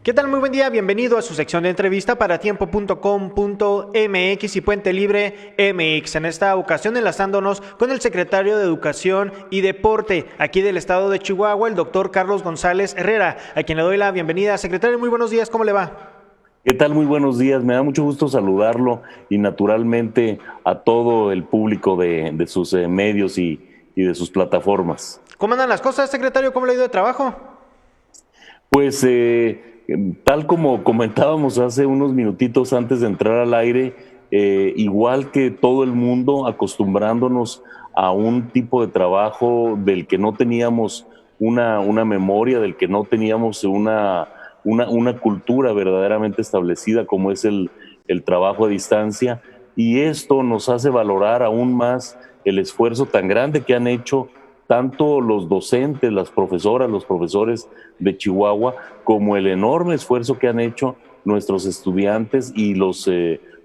¿Qué tal? Muy buen día, bienvenido a su sección de entrevista para tiempo.com.mx y Puente Libre MX. En esta ocasión enlazándonos con el secretario de Educación y Deporte aquí del estado de Chihuahua, el doctor Carlos González Herrera, a quien le doy la bienvenida. Secretario, muy buenos días, ¿cómo le va? ¿Qué tal? Muy buenos días. Me da mucho gusto saludarlo y naturalmente a todo el público de sus medios y de sus plataformas. ¿Cómo andan las cosas, secretario? ¿Cómo le ha ido de trabajo? Pues tal como comentábamos hace unos minutitos antes de entrar al aire, igual que todo el mundo, acostumbrándonos a un tipo de trabajo del que no teníamos una memoria, del que no teníamos una cultura verdaderamente establecida como es el trabajo a distancia. Y esto nos hace valorar aún más el esfuerzo tan grande que han hecho tanto los docentes, las profesoras, los profesores de Chihuahua, como el enorme esfuerzo que han hecho nuestros estudiantes y los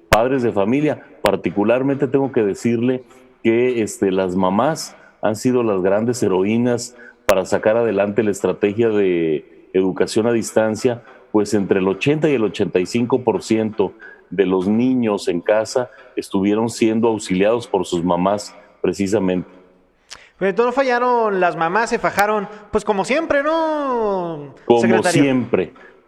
padres de familia. Particularmente tengo que decirle que las mamás han sido las grandes heroínas para sacar adelante la estrategia de educación a distancia, pues entre el 80 y el 85% de los niños en casa estuvieron siendo auxiliados por sus mamás precisamente. Pues no fallaron, las mamás se fajaron, pues como siempre, ¿no, secretario?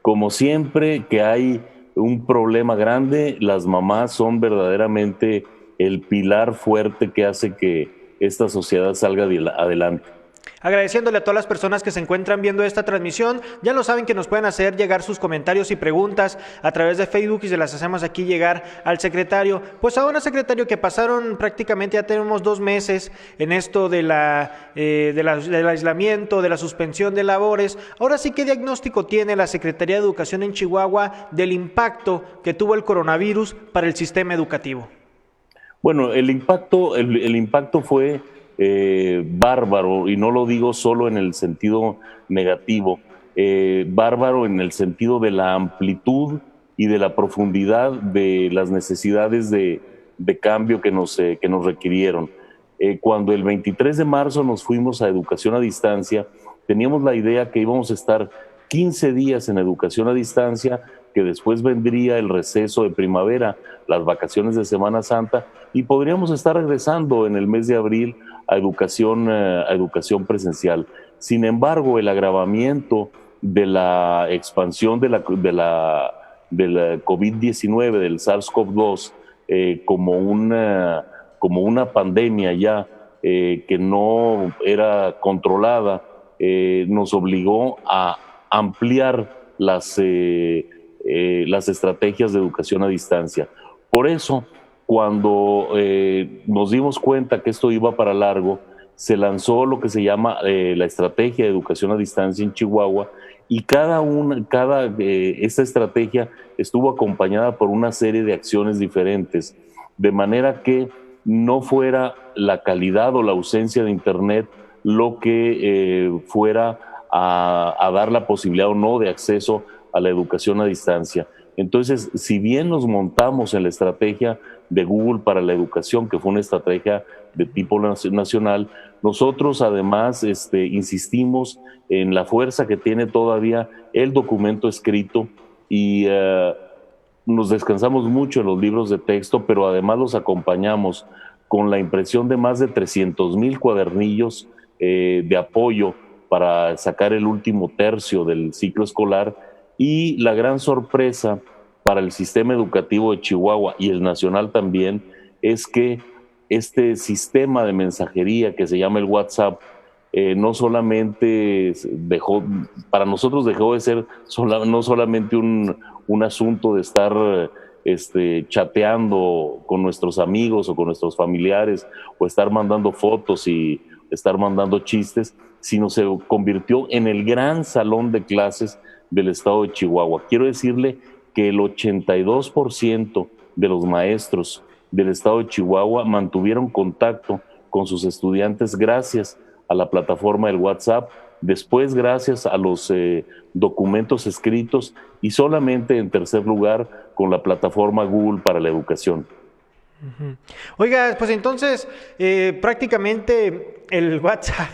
Como siempre que hay un problema grande, las mamás son verdaderamente el pilar fuerte que hace que esta sociedad salga adelante. Agradeciéndole a todas las personas que se encuentran viendo esta transmisión, ya lo saben que nos pueden hacer llegar sus comentarios y preguntas a través de Facebook y se las hacemos aquí llegar al secretario. Pues ahora, secretario, que pasaron prácticamente, ya tenemos 2 meses en esto del aislamiento, de la suspensión de labores, ahora sí, ¿qué diagnóstico tiene la Secretaría de Educación en Chihuahua del impacto que tuvo el coronavirus para el sistema educativo? Bueno, el impacto fue bárbaro, y no lo digo solo en el sentido negativo, bárbaro en el sentido de la amplitud y de la profundidad de las necesidades de cambio que nos requirieron. Cuando el 23 de marzo nos fuimos a educación a distancia, teníamos la idea que íbamos a estar 15 días en educación a distancia, que después vendría el receso de primavera, las vacaciones de Semana Santa, y podríamos estar regresando en el mes de abril a educación presencial. Sin embargo, el agravamiento de la expansión de la COVID-19, del SARS-CoV-2, como una pandemia ya que no era controlada, nos obligó a ampliar las estrategias de educación a distancia. Por eso, cuando nos dimos cuenta que esto iba para largo, se lanzó lo que se llama la estrategia de educación a distancia en Chihuahua, y esta estrategia estuvo acompañada por una serie de acciones diferentes, de manera que no fuera la calidad o la ausencia de Internet lo que fuera a dar la posibilidad o no de acceso a la educación a distancia. Entonces, si bien nos montamos en la estrategia de Google para la educación, que fue una estrategia de tipo nacional, nosotros además insistimos en la fuerza que tiene todavía el documento escrito, y nos descansamos mucho en los libros de texto, pero además los acompañamos con la impresión de más de 300,000 cuadernillos de apoyo para sacar el último tercio del ciclo escolar. Y la gran sorpresa para el sistema educativo de Chihuahua y el nacional también es que este sistema de mensajería que se llama el WhatsApp, no solamente para nosotros dejó de ser no solamente un asunto de estar chateando con nuestros amigos o con nuestros familiares, o estar mandando fotos y estar mandando chistes, sino se convirtió en el gran salón de clases del estado de Chihuahua. Quiero decirle que el 82% de los maestros del estado de Chihuahua mantuvieron contacto con sus estudiantes gracias a la plataforma del WhatsApp, después gracias a los documentos escritos, y solamente en tercer lugar con la plataforma Google para la educación. Ujú. Oiga, pues entonces prácticamente el WhatsApp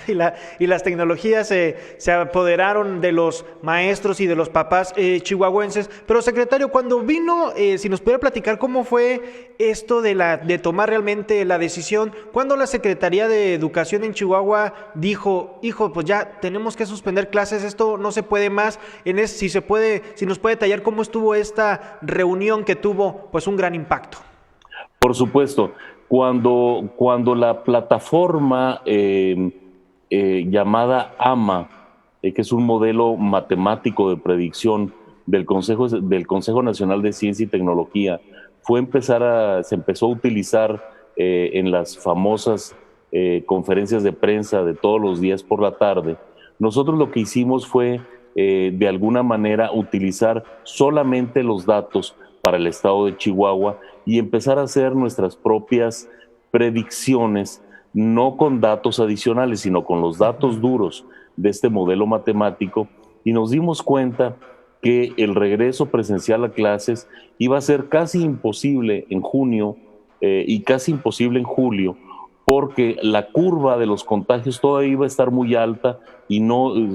y las tecnologías se apoderaron de los maestros y de los papás chihuahuenses. Pero secretario, cuando vino, si nos pudiera platicar cómo fue esto de tomar realmente la decisión, cuando la Secretaría de Educación en Chihuahua dijo, hijo, pues ya tenemos que suspender clases, esto no se puede más. Si se puede, si nos puede detallar cómo estuvo esta reunión que tuvo pues un gran impacto. Por supuesto, cuando la plataforma llamada AMA, que es un modelo matemático de predicción del Consejo Nacional de Ciencia y Tecnología, se empezó a utilizar en las famosas conferencias de prensa de todos los días por la tarde. Nosotros lo que hicimos fue, de alguna manera, utilizar solamente los datos para el estado de Chihuahua y empezar a hacer nuestras propias predicciones, no con datos adicionales, sino con los datos duros de este modelo matemático, y nos dimos cuenta que el regreso presencial a clases iba a ser casi imposible en junio y casi imposible en julio, porque la curva de los contagios todavía iba a estar muy alta y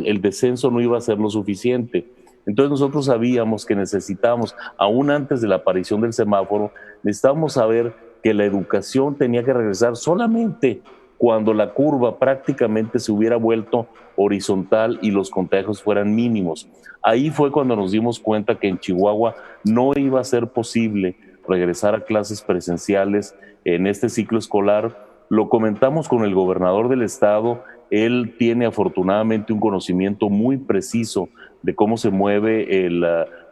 el descenso no iba a ser lo suficiente. Entonces nosotros sabíamos que necesitábamos, aún antes de la aparición del semáforo, necesitábamos saber que la educación tenía que regresar solamente cuando la curva prácticamente se hubiera vuelto horizontal y los contagios fueran mínimos. Ahí fue cuando nos dimos cuenta que en Chihuahua no iba a ser posible regresar a clases presenciales en este ciclo escolar. Lo comentamos con el gobernador del estado. Él tiene afortunadamente un conocimiento muy preciso de cómo se mueve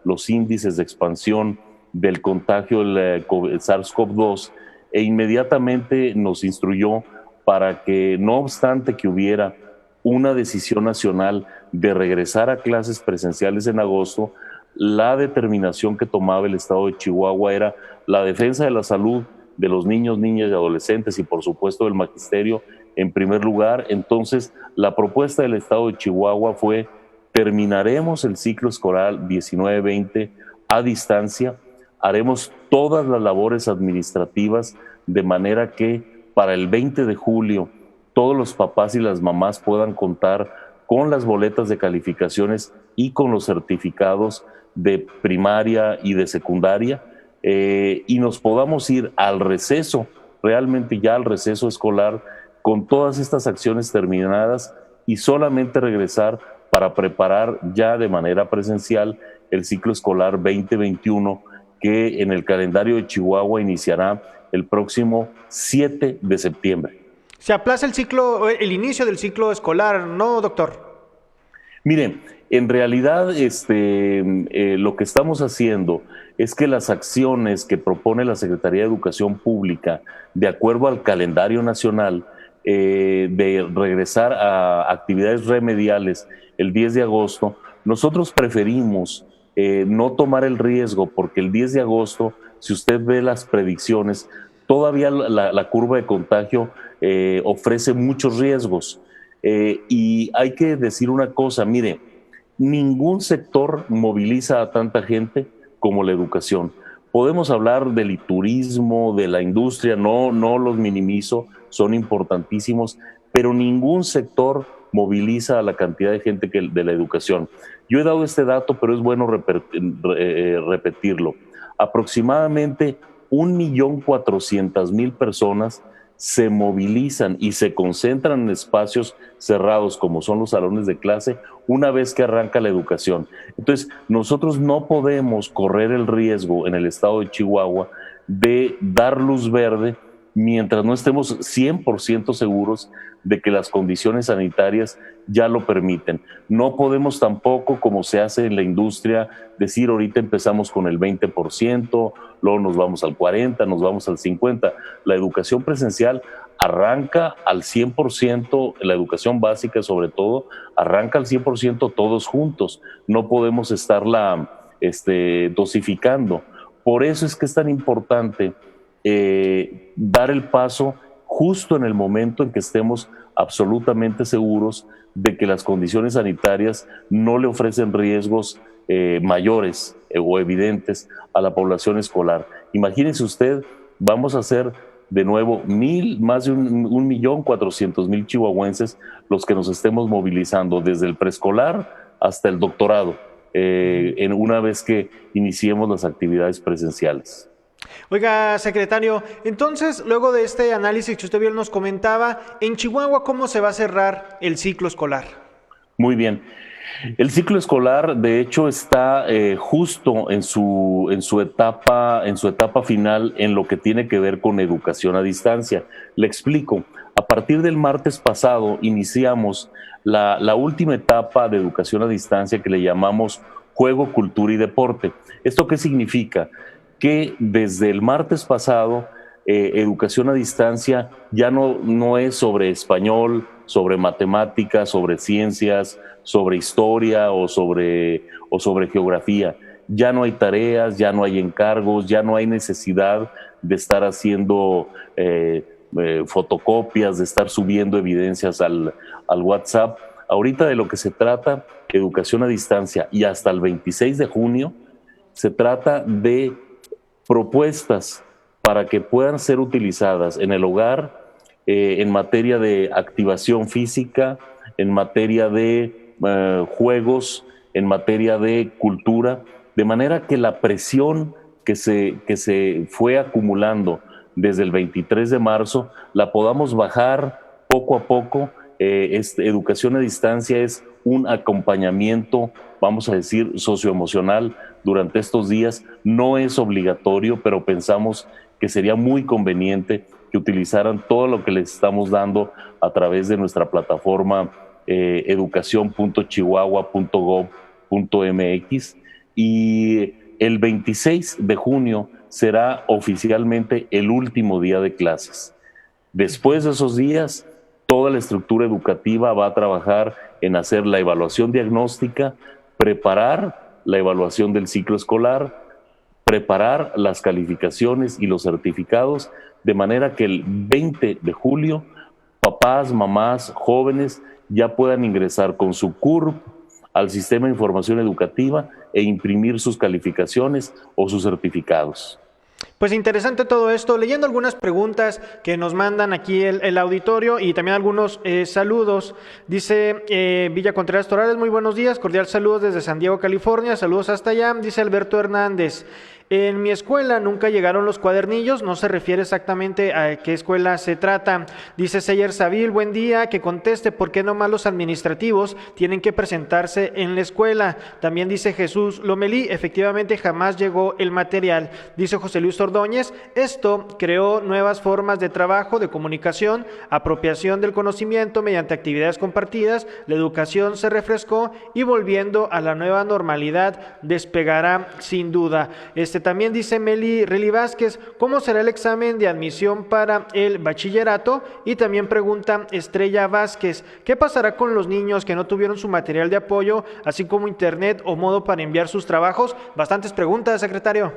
los índices de expansión del contagio del SARS-CoV-2, e inmediatamente nos instruyó para que, no obstante que hubiera una decisión nacional de regresar a clases presenciales en agosto, la determinación que tomaba el estado de Chihuahua era la defensa de la salud de los niños, niñas y adolescentes y por supuesto del magisterio en primer lugar. Entonces, la propuesta del estado de Chihuahua fue: terminaremos el ciclo escolar 19-20 a distancia, haremos todas las labores administrativas de manera que para el 20 de julio todos los papás y las mamás puedan contar con las boletas de calificaciones y con los certificados de primaria y de secundaria, y nos podamos ir al receso, realmente ya al receso escolar, con todas estas acciones terminadas y solamente regresar para preparar ya de manera presencial el ciclo escolar 2021, que en el calendario de Chihuahua iniciará el próximo 7 de septiembre. Se aplaza el inicio del ciclo escolar, ¿no, doctor? Miren, en realidad lo que estamos haciendo es que las acciones que propone la Secretaría de Educación Pública, de acuerdo al calendario nacional, de regresar a actividades remediales el 10 de agosto, nosotros preferimos no tomar el riesgo, porque el 10 de agosto, si usted ve las predicciones, todavía la curva de contagio ofrece muchos riesgos. Y hay que decir una cosa, mire, ningún sector moviliza a tanta gente como la educación. Podemos hablar del turismo, de la industria, no los minimizo, son importantísimos, pero ningún sector moviliza a la cantidad de gente de la educación. Yo he dado este dato, pero es bueno repetirlo. Aproximadamente 1.400.000 personas se movilizan y se concentran en espacios cerrados como son los salones de clase una vez que arranca la educación. Entonces, nosotros no podemos correr el riesgo en el estado de Chihuahua de dar luz verde mientras no estemos 100% seguros de que las condiciones sanitarias ya lo permiten. No podemos tampoco, como se hace en la industria, decir ahorita empezamos con el 20%, luego nos vamos al 40%, nos vamos al 50%. La educación presencial arranca al 100%, la educación básica sobre todo, arranca al 100% todos juntos. No podemos estarla dosificando. Por eso es que es tan importante dar el paso justo en el momento en que estemos absolutamente seguros de que las condiciones sanitarias no le ofrecen riesgos mayores o evidentes a la población escolar. Imagínese usted Vamos a ser de nuevo más de 1.400.000 chihuahuenses los que nos estemos movilizando desde el preescolar hasta el doctorado, en una vez que iniciemos las actividades presenciales. Oiga, secretario, entonces, luego de este análisis que usted bien nos comentaba, en Chihuahua, ¿cómo se va a cerrar el ciclo escolar? Muy bien. El ciclo escolar, de hecho, está justo en su etapa final en lo que tiene que ver con educación a distancia. Le explico. A partir del martes pasado iniciamos la última etapa de educación a distancia que le llamamos juego, cultura y deporte. ¿Esto qué significa? Que desde el martes pasado educación a distancia ya no es sobre español, sobre matemáticas, sobre ciencias, sobre historia o sobre geografía. Ya no hay tareas, ya no hay encargos, ya no hay necesidad de estar haciendo fotocopias, de estar subiendo evidencias al WhatsApp. Ahorita de lo que se trata, educación a distancia, y hasta el 26 de junio, se trata de propuestas para que puedan ser utilizadas en el hogar, en materia de activación física, en materia de juegos, en materia de cultura, de manera que la presión que se fue acumulando desde el 23 de marzo la podamos bajar poco a poco. Educación a distancia es un acompañamiento, vamos a decir, socioemocional durante estos días. No es obligatorio, pero pensamos que sería muy conveniente que utilizaran todo lo que les estamos dando a través de nuestra plataforma educacion.chihuahua.gov.mx, y el 26 de junio será oficialmente el último día de clases. Después de esos días, toda la estructura educativa va a trabajar en hacer la evaluación diagnóstica, preparar la evaluación del ciclo escolar, preparar las calificaciones y los certificados, de manera que el 20 de julio papás, mamás, jóvenes ya puedan ingresar con su CURP al Sistema de Información Educativa e imprimir sus calificaciones o sus certificados. Pues interesante todo esto, leyendo algunas preguntas que nos mandan aquí el auditorio y también algunos saludos. Dice Villa Contreras Torales, muy buenos días, cordial saludos desde San Diego, California, saludos hasta allá. Dice Alberto Hernández, en mi escuela nunca llegaron los cuadernillos, no se refiere exactamente a qué escuela se trata. Dice Seyer Savil, buen día, que conteste por qué nomás los administrativos tienen que presentarse en la escuela. También dice Jesús Lomelí, efectivamente jamás llegó el material. Dice José Luis Ordóñez, esto creó nuevas formas de trabajo, de comunicación, apropiación del conocimiento mediante actividades compartidas, la educación se refrescó y volviendo a la nueva normalidad despegará sin duda. También dice Meli Reli Vázquez, ¿cómo será el examen de admisión para el bachillerato? Y también pregunta Estrella Vázquez, ¿qué pasará con los niños que no tuvieron su material de apoyo, así como internet o modo para enviar sus trabajos? Bastantes preguntas, secretario.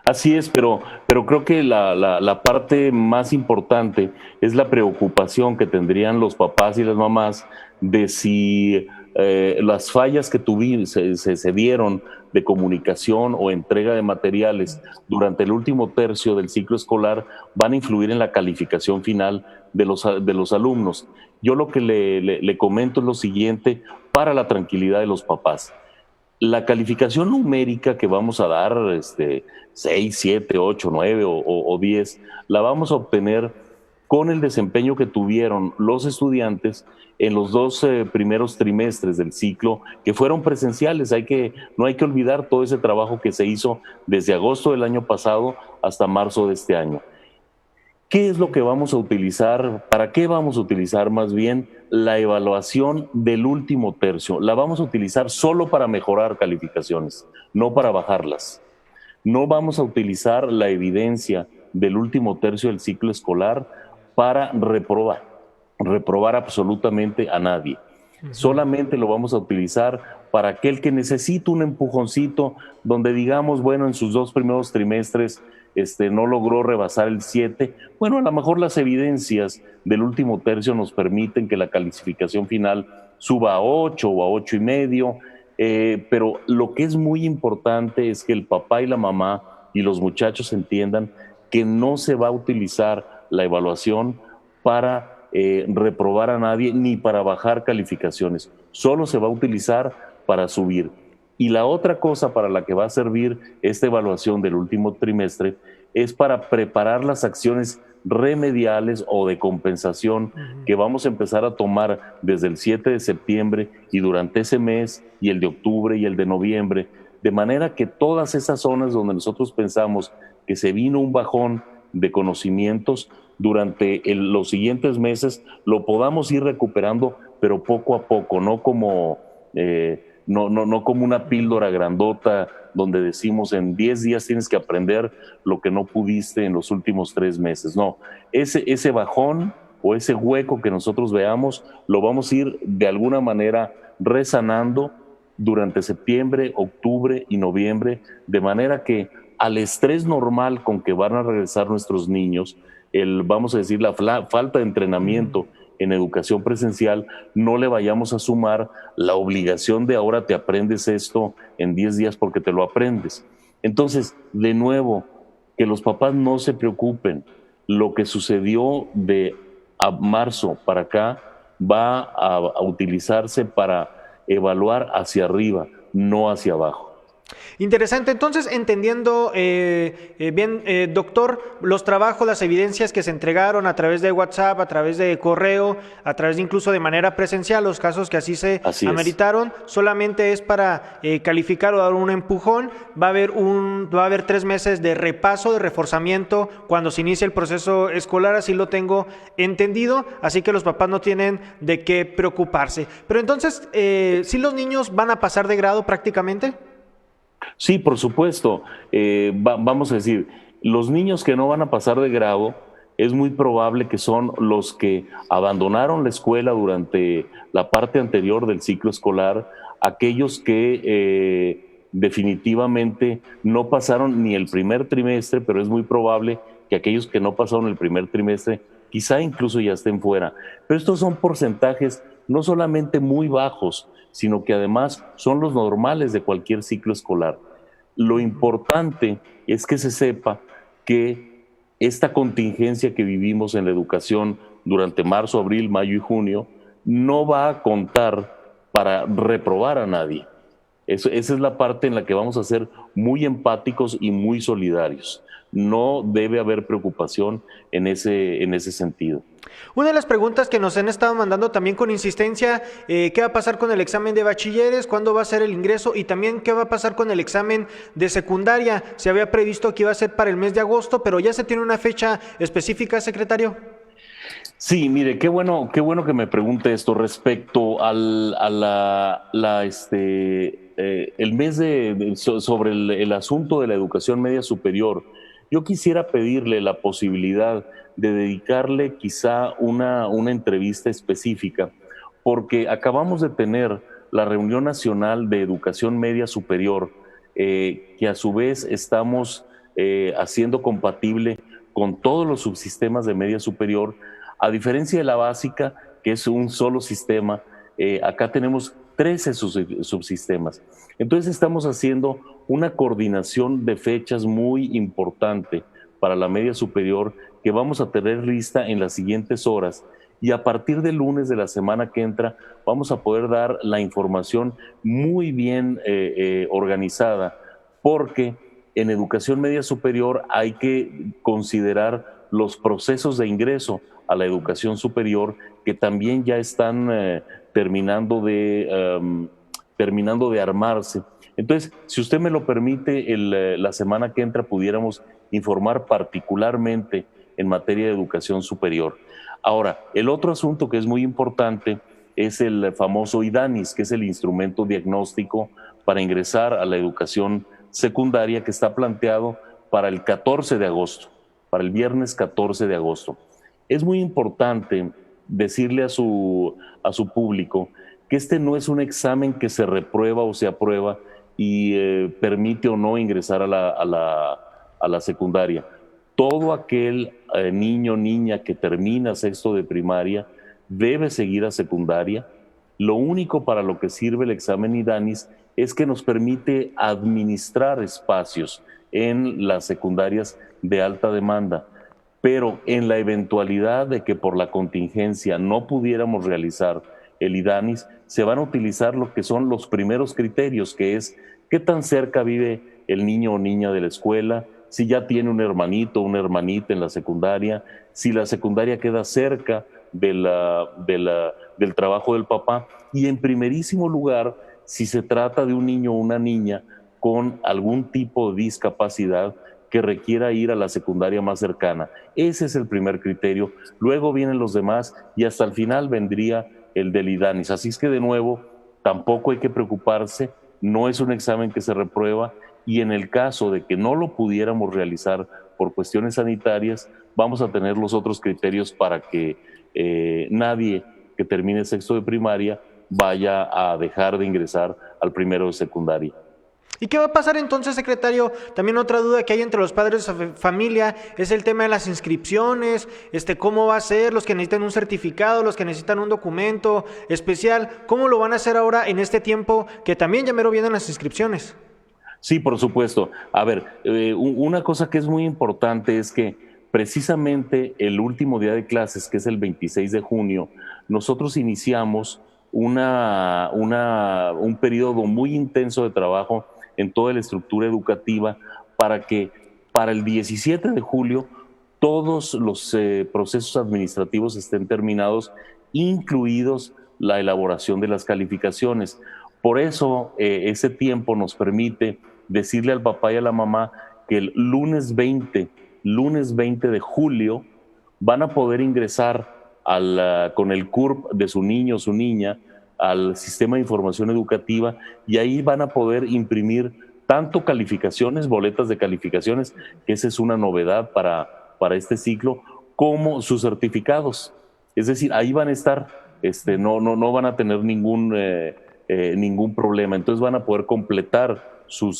Así es, pero creo que la parte más importante es la preocupación que tendrían los papás y las mamás de si las fallas que se dieron de comunicación o entrega de materiales durante el último tercio del ciclo escolar van a influir en la calificación final de los alumnos. Yo lo que le comento es lo siguiente para la tranquilidad de los papás. La calificación numérica que vamos a dar, 6, 7, 8, 9 o 10, la vamos a obtener con el desempeño que tuvieron los estudiantes en los 2 primeros trimestres del ciclo, que fueron presenciales. No hay que olvidar todo ese trabajo que se hizo desde agosto del año pasado hasta marzo de este año. ¿Qué es lo que vamos a utilizar? ¿Para qué vamos a utilizar más bien la evaluación del último tercio? La vamos a utilizar solo para mejorar calificaciones, no para bajarlas. No vamos a utilizar la evidencia del último tercio del ciclo escolar para reprobar absolutamente a nadie. Solamente lo vamos a utilizar para aquel que necesita un empujoncito, donde digamos, bueno, en sus 2 primeros trimestres no logró rebasar el 7. Bueno, a lo mejor las evidencias del último tercio nos permiten que la calificación final suba a 8 o a 8.5, pero lo que es muy importante es que el papá y la mamá y los muchachos entiendan que no se va a utilizar la evaluación para reprobar a nadie ni para bajar calificaciones, solo se va a utilizar para subir. Y la otra cosa para la que va a servir esta evaluación del último trimestre es para preparar las acciones remediales o de compensación que vamos a empezar a tomar desde el 7 de septiembre y durante ese mes, y el de octubre y el de noviembre, de manera que todas esas zonas donde nosotros pensamos que se vino un bajón de conocimientos durante los siguientes meses lo podamos ir recuperando, pero poco a poco, no como no como una píldora grandota donde decimos en 10 días tienes que aprender lo que no pudiste en los últimos 3 meses. No, ese bajón o ese hueco que nosotros veamos lo vamos a ir de alguna manera resanando durante septiembre, octubre y noviembre, de manera que al estrés normal con que van a regresar nuestros niños, vamos a decir, la falta de entrenamiento en educación presencial, no le vayamos a sumar la obligación de ahora te aprendes esto en 10 días porque te lo aprendes. Entonces, de nuevo, que los papás no se preocupen. Lo que sucedió de marzo para acá va a utilizarse para evaluar hacia arriba, no hacia abajo. Interesante. Entonces, entendiendo bien, doctor, los trabajos, las evidencias que se entregaron a través de WhatsApp, a través de correo, a través de incluso de manera presencial, los casos que así ameritaron, solamente es para calificar o dar un empujón. Va a haber 3 meses de repaso, de reforzamiento cuando se inicia el proceso escolar, así lo tengo entendido, así que los papás no tienen de qué preocuparse. Pero entonces, ¿sí los niños van a pasar de grado prácticamente? Sí, por supuesto. Vamos a decir, los niños que no van a pasar de grado es muy probable que son los que abandonaron la escuela durante la parte anterior del ciclo escolar, aquellos que definitivamente no pasaron ni el primer trimestre, pero es muy probable que aquellos que no pasaron el primer trimestre quizá incluso ya estén fuera. Pero estos son porcentajes no solamente muy bajos, sino que además son los normales de cualquier ciclo escolar. Lo importante es que se sepa que esta contingencia que vivimos en la educación durante marzo, abril, mayo y junio no va a contar para reprobar a nadie. Esa es la parte en la que vamos a ser muy empáticos y muy solidarios. No debe haber preocupación en ese sentido. Una de las preguntas que nos han estado mandando también con insistencia, ¿qué va a pasar con el examen de bachilleres? ¿Cuándo va a ser el ingreso? Y también, ¿qué va a pasar con el examen de secundaria? Se había previsto que iba a ser para el mes de agosto, pero ¿ya se tiene una fecha específica, secretario? Sí, mire, qué bueno que me pregunte esto respecto al el mes sobre el asunto de la educación media superior. Yo quisiera pedirle la posibilidad de dedicarle quizá una entrevista específica, porque acabamos de tener la Reunión Nacional de Educación Media Superior, que a su vez estamos haciendo compatible con todos los subsistemas de media superior. A diferencia de la básica, que es un solo sistema, acá tenemos 13 subsistemas. Entonces estamos haciendo una coordinación de fechas muy importante para la media superior que vamos a tener lista en las siguientes horas, y a partir del lunes de la semana que entra vamos a poder dar la información muy bien organizada, porque en educación media superior hay que considerar los procesos de ingreso a la educación superior que también ya están terminando de armarse. Entonces, si usted me lo permite, la semana que entra pudiéramos informar particularmente en materia de educación superior. Ahora, el otro asunto que es muy importante es el famoso IDANIS, que es el instrumento diagnóstico para ingresar a la educación secundaria, que está planteado para el 14 de agosto, para el viernes 14 de agosto. Es muy importante decirle a su público que este no es un examen que se reprueba o se aprueba y permite o no ingresar a la secundaria. Todo aquel niño o niña que termina sexto de primaria debe seguir a secundaria. Lo único para lo que sirve el examen IDANIS es que nos permite administrar espacios en las secundarias de alta demanda. Pero en la eventualidad de que por la contingencia no pudiéramos realizar el IDANIS, se van a utilizar lo que son los primeros criterios, que es qué tan cerca vive el niño o niña de la escuela, si ya tiene un hermanito o una hermanita en la secundaria, si la secundaria queda cerca del trabajo del papá, y en primerísimo lugar, si se trata de un niño o una niña con algún tipo de discapacidad que requiera ir a la secundaria más cercana. Ese es el primer criterio. Luego vienen los demás y hasta el final vendría el del IDANIS. Así es que de nuevo, tampoco hay que preocuparse, no es un examen que se reprueba y en el caso de que no lo pudiéramos realizar por cuestiones sanitarias, vamos a tener los otros criterios para que nadie que termine sexto de primaria vaya a dejar de ingresar al primero de secundaria. ¿Y qué va a pasar entonces, secretario? También otra duda que hay entre los padres de familia es el tema de las inscripciones, cómo va a ser, los que necesitan un certificado, los que necesitan un documento especial, ¿cómo lo van a hacer ahora en este tiempo que también ya mero vienen las inscripciones? Sí, por supuesto. A ver, una cosa que es muy importante es que precisamente el último día de clases, que es el 26 de junio, nosotros iniciamos un periodo muy intenso de trabajo en toda la estructura educativa para que para el 17 de julio todos los procesos administrativos estén terminados, incluidos la elaboración de las calificaciones. Por eso ese tiempo nos permite decirle al papá y a la mamá que el lunes 20 de julio van a poder ingresar con el CURP de su niño o su niña al sistema de información educativa y ahí van a poder imprimir tanto calificaciones, boletas de calificaciones, que esa es una novedad para este ciclo, como sus certificados. Es decir, ahí van a estar, no van a tener ningún problema. Entonces van a poder completar su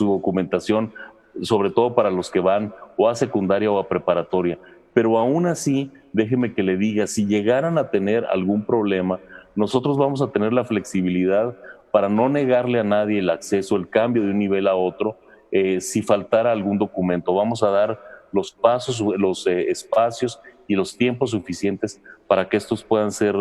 documentación, sobre todo para los que van o a secundaria o a preparatoria. Pero aún así, déjeme que le diga, si llegaran a tener algún problema, nosotros vamos a tener la flexibilidad para no negarle a nadie el acceso, el cambio de un nivel a otro, si faltara algún documento. Vamos a dar los pasos, los espacios y los tiempos suficientes para que estos puedan ser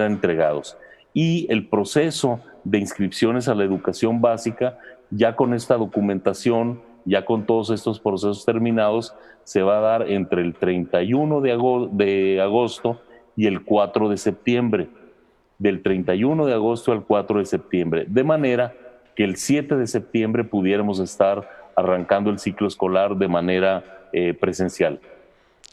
entregados. Y el proceso de inscripciones a la educación básica, ya con esta documentación, ya con todos estos procesos terminados, se va a dar entre el 31 de agosto y el 4 de septiembre. Del 31 de agosto al 4 de septiembre, de manera que el 7 de septiembre pudiéramos estar arrancando el ciclo escolar de manera presencial.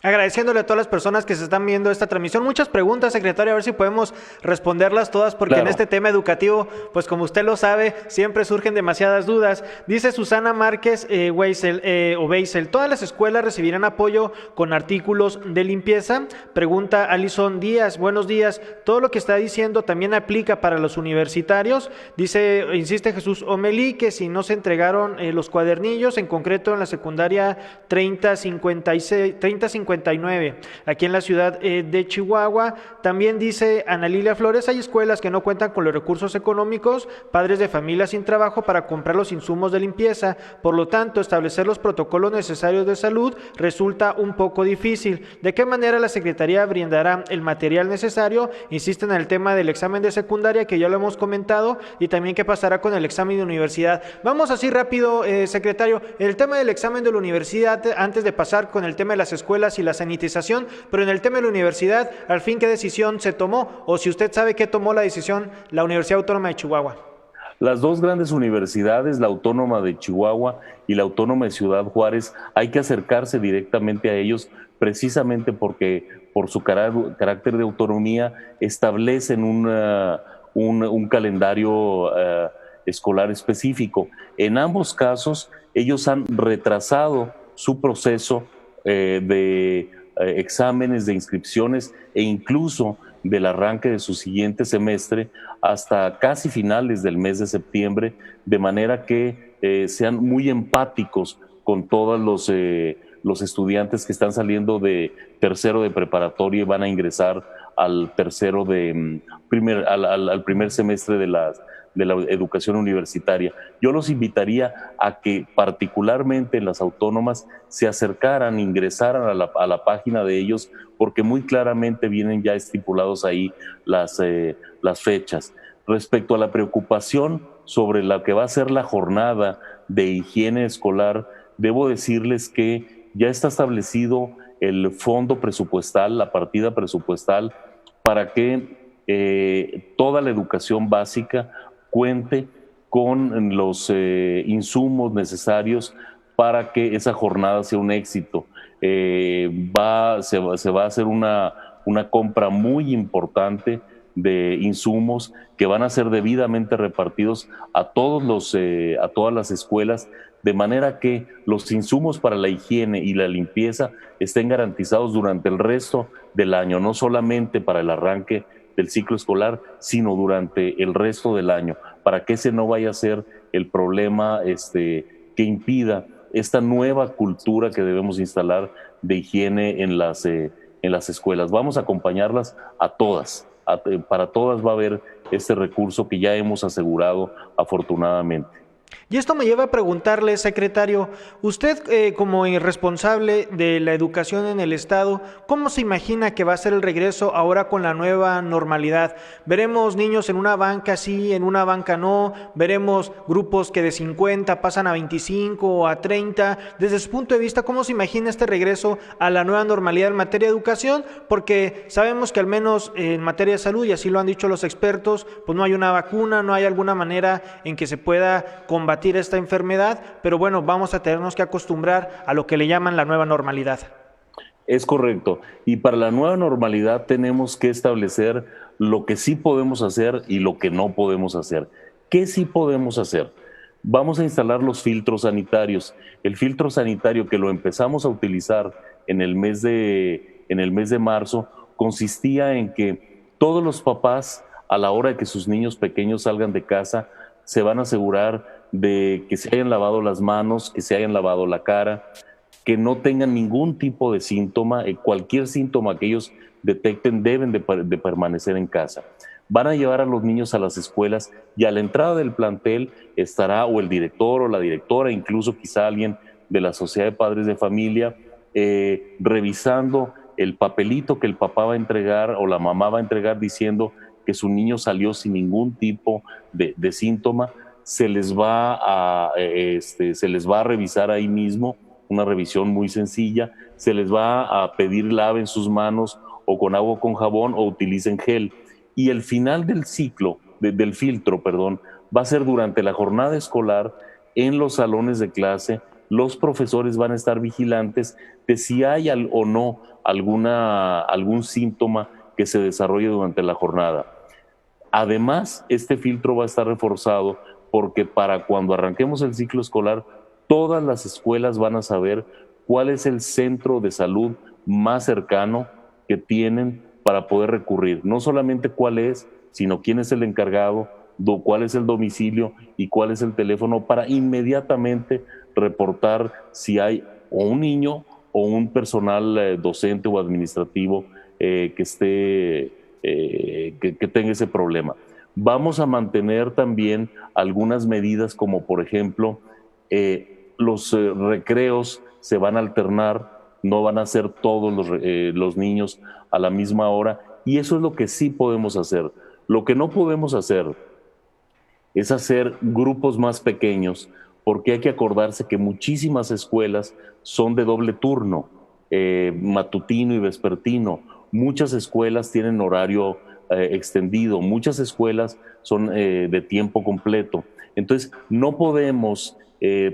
Agradeciéndole a todas las personas que se están viendo esta transmisión. Muchas preguntas, secretario, a ver si podemos responderlas todas, porque claro, en este tema educativo, pues como usted lo sabe, siempre surgen demasiadas dudas. Dice Susana Márquez Weisel, ¿todas las escuelas recibirán apoyo con artículos de limpieza? Pregunta Alison Díaz, buenos días. ¿Todo lo que está diciendo también aplica para los universitarios? Insiste Jesús Omelí, que si no se entregaron los cuadernillos, en concreto en la secundaria 3059, aquí en la ciudad de Chihuahua. También dice Ana Lilia Flores, hay escuelas que no cuentan con los recursos económicos, padres de familia sin trabajo para comprar los insumos de limpieza, por lo tanto establecer los protocolos necesarios de salud resulta un poco difícil. ¿De qué manera la Secretaría brindará el material necesario? Insisten en el tema del examen de secundaria, que ya lo hemos comentado, y también qué pasará con el examen de universidad. Vamos así rápido, secretario, el tema del examen de la universidad, antes de pasar con el tema de las escuelas y la sanitización, pero en el tema de la universidad, al fin, ¿qué decisión se tomó? O si usted sabe qué tomó la decisión la Universidad Autónoma de Chihuahua. Las dos grandes universidades, la Autónoma de Chihuahua y la Autónoma de Ciudad Juárez, hay que acercarse directamente a ellos, precisamente porque por su carácter de autonomía establecen un calendario escolar específico. En ambos casos, ellos han retrasado su proceso de exámenes, de inscripciones e incluso del arranque de su siguiente semestre hasta casi finales del mes de septiembre, de manera que sean muy empáticos con todos los estudiantes que están saliendo de tercero de preparatoria y van a ingresar al tercero al primer semestre de la educación universitaria. Yo los invitaría a que particularmente en las autónomas se acercaran, ingresaran a la página de ellos, porque muy claramente vienen ya estipulados ahí las fechas. Respecto a la preocupación sobre la que va a ser la jornada de higiene escolar, debo decirles que ya está establecido el fondo presupuestal, la partida presupuestal, para que toda la educación básica cuente con los insumos necesarios para que esa jornada sea un éxito. Se va a hacer una compra muy importante de insumos que van a ser debidamente repartidos a todas las escuelas, de manera que los insumos para la higiene y la limpieza estén garantizados durante el resto del año, no solamente para el arranque del ciclo escolar, sino durante el resto del año, para que ese no vaya a ser el problema que impida esta nueva cultura que debemos instalar de higiene en las escuelas. Vamos a acompañarlas a todas. Para todas va a haber este recurso que ya hemos asegurado afortunadamente. Y esto me lleva a preguntarle, secretario, usted como responsable de la educación en el Estado, ¿cómo se imagina que va a ser el regreso ahora con la nueva normalidad? ¿Veremos niños en una banca sí, en una banca no? ¿Veremos grupos que de 50 pasan a 25 o a 30? Desde su punto de vista, ¿cómo se imagina este regreso a la nueva normalidad en materia de educación? Porque sabemos que al menos en materia de salud, y así lo han dicho los expertos, pues no hay una vacuna, no hay alguna manera en que se pueda combatir esta enfermedad, pero bueno, vamos a tenernos que acostumbrar a lo que le llaman la nueva normalidad. Es correcto. Y para la nueva normalidad tenemos que establecer lo que sí podemos hacer y lo que no podemos hacer. ¿Qué sí podemos hacer? Vamos a instalar los filtros sanitarios. El filtro sanitario que lo empezamos a utilizar en el mes de marzo consistía en que todos los papás, a la hora de que sus niños pequeños salgan de casa, se van a asegurar de que se hayan lavado las manos, que se hayan lavado la cara, que no tengan ningún tipo de síntoma. Cualquier síntoma que ellos detecten deben de permanecer en casa. Van a llevar a los niños a las escuelas y a la entrada del plantel estará o el director o la directora, incluso quizá alguien de la sociedad de padres de familia, revisando el papelito que el papá va a entregar o la mamá va a entregar diciendo que su niño salió sin ningún tipo de síntoma. Se les va a revisar ahí mismo, una revisión muy sencilla. Se les va a pedir laven sus manos o con agua o con jabón o utilicen gel. Y el final del ciclo, del filtro, va a ser durante la jornada escolar en los salones de clase. Los profesores van a estar vigilantes de si hay o no algún síntoma que se desarrolle durante la jornada. Además, este filtro va a estar reforzado porque para cuando arranquemos el ciclo escolar, todas las escuelas van a saber cuál es el centro de salud más cercano que tienen para poder recurrir. No solamente cuál es, sino quién es el encargado, cuál es el domicilio y cuál es el teléfono para inmediatamente reportar si hay o un niño o un personal docente o administrativo que tenga ese problema. Vamos a mantener también algunas medidas como por ejemplo los recreos se van a alternar, no van a ser todos los niños a la misma hora, y eso es lo que sí podemos hacer. Lo que no podemos hacer es hacer grupos más pequeños, porque hay que acordarse que muchísimas escuelas son de doble turno, matutino y vespertino. Muchas escuelas tienen horario extendido, muchas escuelas son de tiempo completo. Entonces, no podemos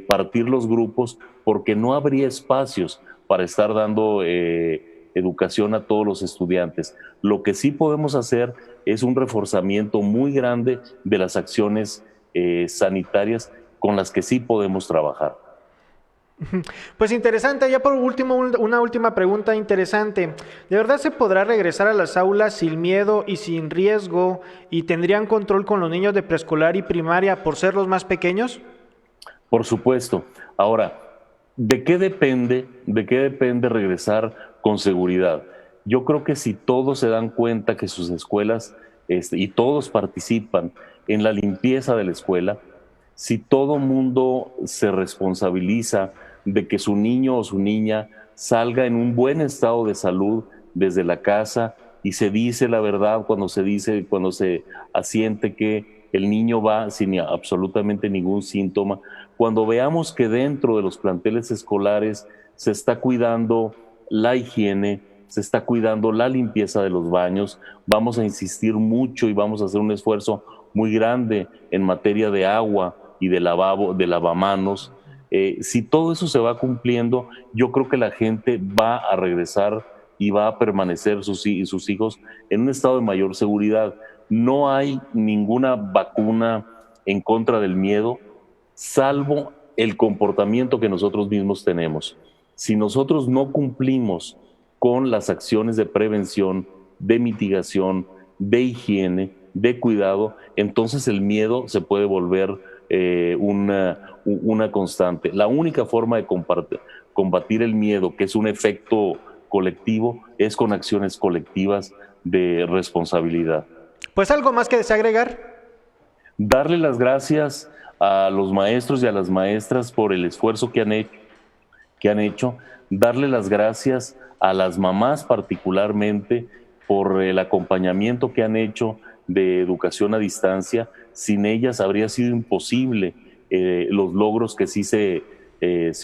partir los grupos porque no habría espacios para estar dando educación a todos los estudiantes. Lo que sí podemos hacer es un reforzamiento muy grande de las acciones sanitarias con las que sí podemos trabajar. Pues interesante, ya por último, una última pregunta interesante. ¿De verdad se podrá regresar a las aulas sin miedo y sin riesgo y tendrían control con los niños de preescolar y primaria por ser los más pequeños? Por supuesto. Ahora, ¿de qué depende regresar con seguridad? Yo creo que si todos se dan cuenta que sus escuelas y todos participan en la limpieza de la escuela, si todo mundo se responsabiliza de que su niño o su niña salga en un buen estado de salud desde la casa y se dice la verdad cuando se asiente que el niño va sin absolutamente ningún síntoma, cuando veamos que dentro de los planteles escolares se está cuidando la higiene, se está cuidando la limpieza de los baños, vamos a insistir mucho y vamos a hacer un esfuerzo muy grande en materia de agua y de lavabo, de lavamanos. Si todo eso se va cumpliendo, yo creo que la gente va a regresar y va a permanecer sus hijos en un estado de mayor seguridad. No hay ninguna vacuna en contra del miedo, salvo el comportamiento que nosotros mismos tenemos. Si nosotros no cumplimos con las acciones de prevención, de mitigación, de higiene, de cuidado, entonces el miedo se puede volver una constante. La única forma de combatir el miedo, que es un efecto colectivo, es con acciones colectivas de responsabilidad. Pues algo más que desagregar. Darle las gracias a los maestros y a las maestras por el esfuerzo que han hecho, darle las gracias a las mamás particularmente por el acompañamiento que han hecho de educación a distancia. Sin ellas habría sido imposible los logros que sí se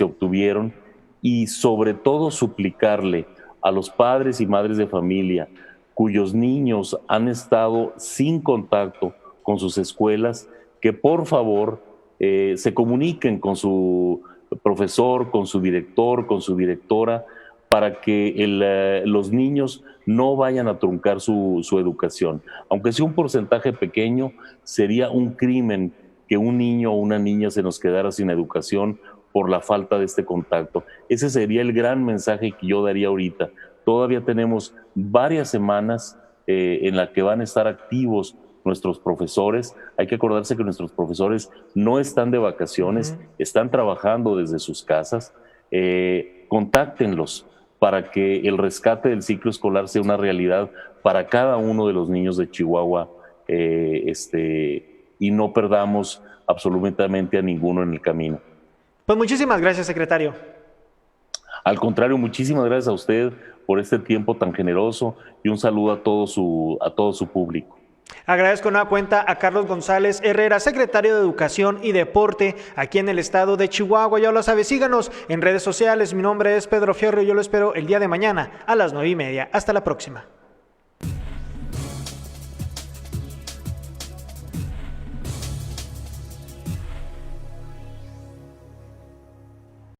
obtuvieron, y sobre todo suplicarle a los padres y madres de familia cuyos niños han estado sin contacto con sus escuelas, que por favor se comuniquen con su profesor, con su director, con su directora, para que los niños no vayan a truncar su educación. Aunque sea un porcentaje pequeño, sería un crimen que un niño o una niña se nos quedara sin educación por la falta de este contacto. Ese sería el gran mensaje que yo daría ahorita. Todavía tenemos varias semanas en las que van a estar activos nuestros profesores. Hay que acordarse que nuestros profesores no están de vacaciones, están trabajando desde sus casas. Contáctenlos para que el rescate del ciclo escolar sea una realidad para cada uno de los niños de Chihuahua, y no perdamos absolutamente a ninguno en el camino. Pues muchísimas gracias, secretario. Al contrario, muchísimas gracias a usted por este tiempo tan generoso, y un saludo a todo su público. Agradezco nueva cuenta a Carlos González Herrera, secretario de Educación y Deporte aquí en el estado de Chihuahua. Ya lo sabe, síganos en redes sociales. Mi nombre es Pedro Fierro y yo lo espero el día de mañana a las 9:30. Hasta la próxima.